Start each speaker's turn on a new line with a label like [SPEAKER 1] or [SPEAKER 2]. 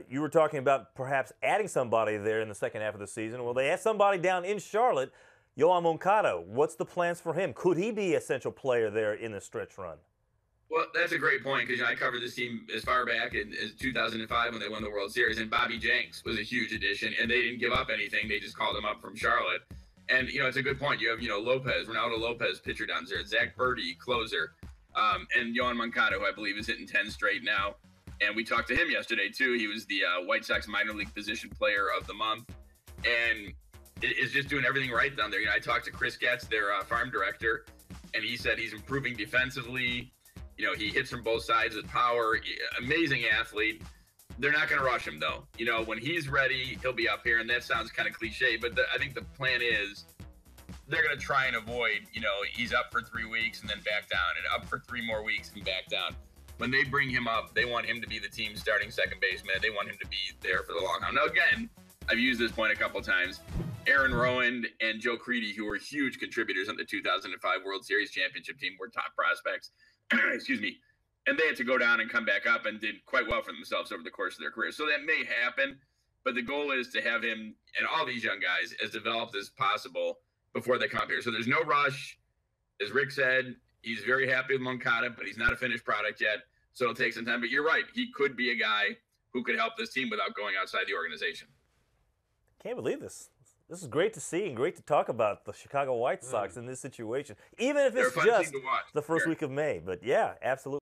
[SPEAKER 1] You were talking about perhaps adding somebody there in the second half of the season. Well, they had somebody down in Charlotte, Yoan Moncada. What's the plans for him? Could he be an essential player there in the stretch run?
[SPEAKER 2] Well, that's a great point because I covered this team as far back as 2005 when they won the World Series, and Bobby Jenks was a huge addition, and they didn't give up anything. They just called him up from Charlotte. And, it's a good point. You have, Ronaldo Lopez, pitcher down there, Zach Birdie, closer, and Yoan Moncada, who I believe is hitting 10 straight now. And we talked to him yesterday, too. He was the White Sox minor league position player of the month, and is just doing everything right down there. I talked to Chris Getz, their farm director, and he said he's improving defensively. He hits from both sides with power. Amazing athlete. They're not going to rush him, though. When he's ready, he'll be up here, and that sounds kind of cliche, but I think the plan is they're going to try and avoid, he's up for 3 weeks and then back down, and up for 3 more weeks and back down. When they bring him up, they want him to be the team's starting second baseman. They want him to be there for the long haul. Now, again, I've used this point a couple times. Aaron Rowan and Joe Creedy, who were huge contributors on the 2005 World Series championship team, were top prospects. Excuse me. And they had to go down and come back up and did quite well for themselves over the course of their career. So that may happen, but the goal is to have him and all these young guys as developed as possible before they come up here. So there's no rush. As Rick said, he's very happy with Moncada, but he's not a finished product yet. So it'll take some time. But you're right. He could be a guy who could help this team without going outside the organization.
[SPEAKER 1] Can't believe this. This is great to see and great to talk about the Chicago White Sox in this situation, even if it's just the first week of May. But, yeah, absolutely.